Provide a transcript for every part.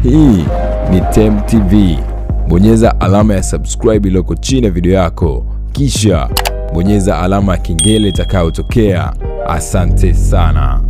Hii ni Tem TV. Bonyeza alama ya subscribe iliyoko chini ya video yako, kisha bonyeza alama ya kengele itakayotokea. Asante sana.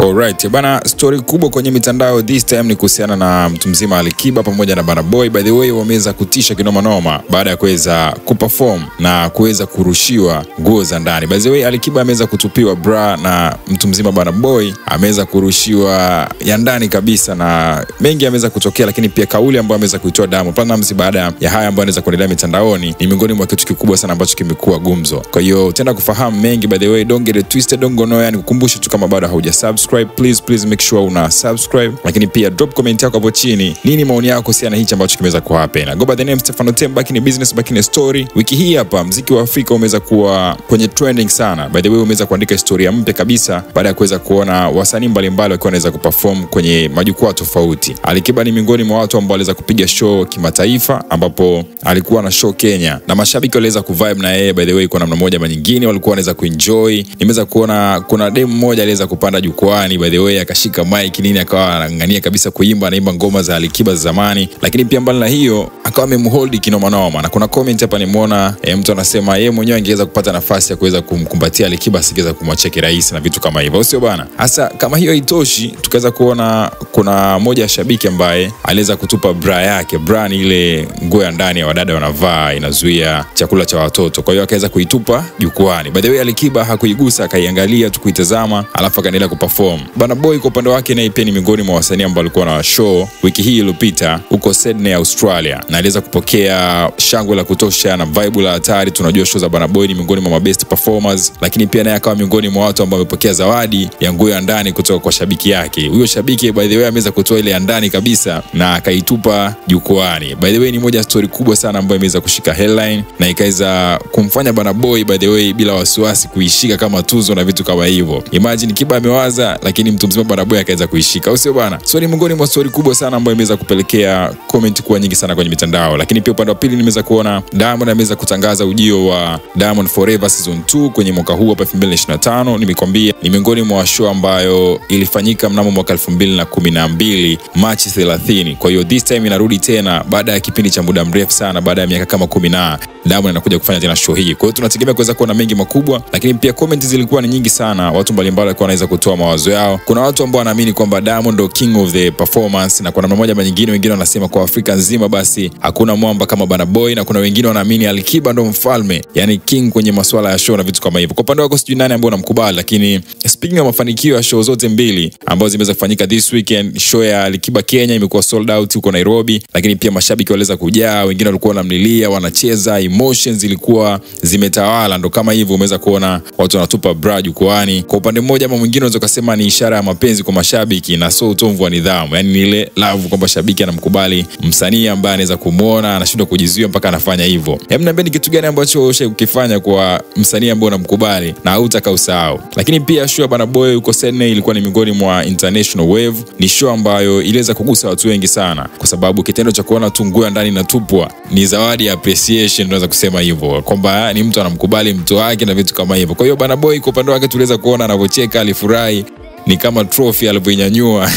Alright, bana, story kubwa kwenye mitandao this time ni kuhusiana na mtu mzima Alikiba pamoja na Burna Boy. By the way, wameweza kutisha kinoma noma baada ya kuweza kuperform na kuweza kurushiwa nguo za ndani. By the way, Alikiba ameweza kutupiwa bra na mtu mzima Burna Boy ameweza kurushiwa ya ndani kabisa, na mengi yameweza kutokea, lakini pia kauli ambayo ameweza kuitoa Diamond Platnumz baada ya haya ambayo anaweza kuendelea mitandaoni ni miongoni mwa kitu kikubwa sana ambacho kimekuwa gumzo. Kwa hiyo utaenda kufahamu mengi. By the way, don't get it twisted, don't go nowhere. Nikukumbusha tu kama bado hauja-subscribe, please make sure una subscribe, lakini pia drop comment yako hapo chini. Nini maoni yako kuhusiana na hichi ambacho kimeweza kuhappen? Go by the name Stefano Tem, back in business, back in story. Wiki hii hapa muziki wa Afrika umeweza kuwa kwenye trending sana. By the way, umeweza kuandika historia mpya kabisa baada ya kuweza kuona wasanii mbalimbali wakiwa wanaweza kuperform kwenye majukwaa tofauti. Alikiba ni miongoni mwa watu ambao waliweza kupiga show kimataifa, ambapo alikuwa na show Kenya na mashabiki waliweza kuvibe na yeye. By the way, kwa namna moja ama nyingine walikuwa wanaweza kuenjoy. Nimeweza kuona kuna demo mmoja aliweza kupanda jukwani, by the way, akashika mic nini, akawa anang'ania kabisa kuimba, anaimba ngoma za Alikiba za zamani, lakini pia mbali na hiyo akawa amemhold kinoma noma. Na kuna comment hapa nimeona mtu anasema yeye mwenyewe angeweza kupata nafasi ya kuweza kumkumbatia Alikiba, asingeweza kumwachia kirahisi na vitu kama hivyo, sio bana? Hasa kama hiyo haitoshi, tukaweza kuona kuna moja ya shabiki ambaye aliweza kutupa bra yake. Bra ni ile nguo ya ndani ya wadada wanavaa, inazuia chakula cha watoto, kwa hiyo akaweza kuitupa jukwani. By the way, Alikiba hakuigusa, akaiangalia tu kuitazama, alafu akaendelea kuperform. Burna Boy kwa upande wake naye pia ni miongoni mwa wasanii ambao walikuwa na show wiki hii iliyopita huko Sydney, Australia, na aliweza kupokea shangwe la kutosha na vibe la hatari. Tunajua show za Burna Boy ni miongoni mwa best performers, lakini pia naye akawa miongoni mwa watu ambao wamepokea zawadi ya nguo ya ndani kutoka kwa shabiki yake. Huyo shabiki by the way ameweza kutoa ile ya ndani kabisa na akaitupa jukwani. By the way, ni moja ya story kubwa sana ambayo imeweza kushika headline na ikaweza kumfanya Burna Boy by the way bila wasiwasi kuishika kama tuzo na vitu kama hivyo. Imagine Kiba amewaza, lakini mtu mzima Burna Boy akaweza kuishika, au sio bana? So ni miongoni mwa story kubwa sana ambayo imeweza kupelekea comment kuwa nyingi sana kwenye mitandao. Lakini pia upande wa pili nimeweza kuona Diamond ameweza kutangaza ujio wa Diamond Forever Season 2 kwenye mwaka huu hapa 2025. Nimekwambia ni miongoni mwa show ambayo ilifanyika mnamo mwaka 2012 Machi 30. Kwa hiyo this time inarudi tena baada ya kipindi cha muda mrefu sana, baada ya miaka kama 10 Diamond anakuja kufanya tena show hii. Kwa hiyo tunategemea kuweza kuona mengi makubwa, lakini pia comment zilikuwa ni nyingi sana. Watu mbalimbali walikuwa wanaweza kutoa mawazo yao. Kuna watu ambao wanaamini kwamba Diamond ndo king of the performance, na kuna namna moja ama nyingine wengine wanasema kwa Afrika nzima basi hakuna mwamba kama Burna Boy, na kuna wengine wanaamini Alikiba ndo mfalme, yani king kwenye masuala ya show na vitu kama hivyo. Kwa upande wako sijui nani ambao unamkubali, lakini speaking of mafanikio ya show zote mbili ambazo zimeweza kufanyika this weekend, show ya Alikiba Kenya imekuwa sold out huko Nairobi, lakini pia mashabiki waliweza kujaa, wengine walikuwa wanamlilia, wanacheza, emotions zilikuwa zimetawala. Ndo kama hivyo umeweza kuona watu wanatupa bra jukwani. Kwa upande mmoja ama mwingine unaweza kusema ni ishara ya mapenzi kwa mashabiki na so utomvu wa nidhamu, yani ni ile love kwamba shabiki anamkubali msanii ambaye anaweza kumuona anashindwa kujizuia mpaka anafanya hivyo. Hebu niambie ni kitu gani ambacho ukifanya kwa msanii ambaye unamkubali na hutaka usahau. Lakini pia show ya Burna Boy huko Sydney ilikuwa ni miongoni mwa international wave. Ni show ambayo iliweza kugusa watu wengi sana, kwa sababu kitendo cha kuona tu nguo ndani inatupwa ni zawadi ya appreciation, tunaweza kusema hivyo, kwamba ni mtu anamkubali mtu wake na vitu kama hivyo. Kwa hiyo Burna Boy kwa upande wake tuliweza kuona anavyocheka, alifurahi, ni kama trophy alivyonyanyua.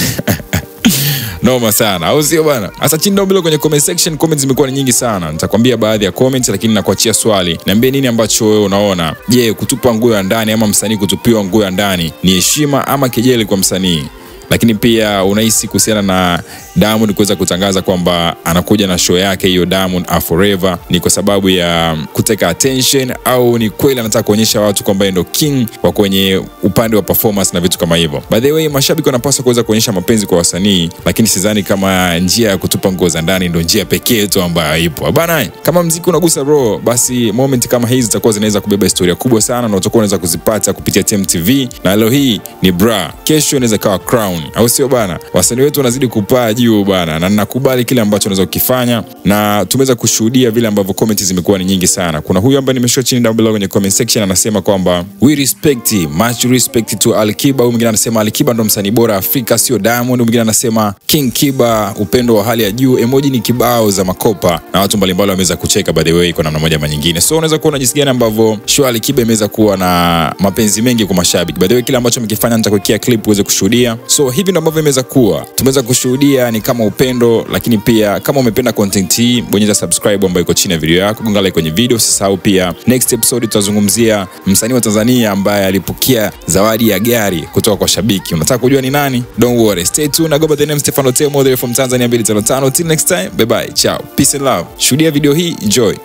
Noma sana, au sio bana? Hasa chini down below kwenye comment section, comments zimekuwa ni nyingi sana. Nitakwambia baadhi ya comments, lakini nakuachia swali. Niambie nini ambacho wewe unaona. Je, kutupa nguo ya ndani ama msanii kutupiwa nguo ya ndani ni heshima ama kejeli kwa msanii? Lakini pia unahisi kuhusiana na Diamond kuweza kutangaza kwamba anakuja na show yake hiyo Diamond Forever ni kwa sababu ya kuteka attention, au ni kweli anataka kuonyesha watu kwamba ndo king wa kwenye upande wa performance na vitu kama hivyo? By the way, mashabiki wanapaswa kuweza kuonyesha mapenzi kwa wasanii, lakini sidhani kama njia ya kutupa kutupa nguo za ndani ndio njia pekee tu ambayo ipo bana. Kama muziki unagusa roho, basi moment kama hizi zitakuwa zinaweza kubeba historia kubwa sana na utakuwa unaweza kuzipata kupitia TemuTV. Na leo hii ni Bra, kesho inaweza kawa Crown, au sio bana? Wasanii wetu wanazidi kupaa juu bana, na ninakubali kile ambacho unaweza kukifanya, na tumeweza kushuhudia vile ambavyo comments zimekuwa ni nyingi sana. Kuna huyu ambaye nimeshow chini down below kwenye comment section anasema kwamba we respect, much respect to Alikiba. Huyu mwingine anasema Alikiba ndo msanii bora Afrika, sio Diamond. Mwingine anasema King Kiba, upendo wa hali ya juu. Emoji ni kibao za makopa, na watu mbalimbali wameweza kucheka by the way kwa namna moja ama nyingine. So unaweza kuona jinsi gani ambavyo show Alikiba imeweza kuwa na mapenzi mengi kwa mashabiki. By the way, kile ambacho mkifanya nitakuwekea clip uweze kushuhudia. So hivi ndio ambavyo imeweza kuwa. Tumeweza kushuhudia ni kama upendo, lakini pia kama umependa content hii, bonyeza subscribe ambayo iko chini ya video yako, gonga like kwenye video. Usisahau pia next episode tutazungumzia msanii wa Tanzania ambaye alipokea zawadi ya gari kutoka kwa shabiki. Unataka kujua ni nani? Don't worry, stay tuned. I go by the name Stefano Temo, all the way from Tanzania 255. Till next time, bye bye, ciao, peace and love. Shuhudia video hii, enjoy.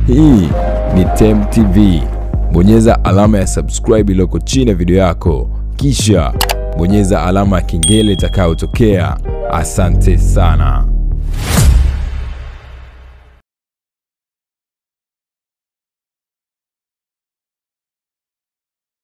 Hii ni TemuTV. Bonyeza alama ya subscribe iliyoko chini ya video yako, kisha bonyeza alama ya kengele itakayotokea. Asante sana.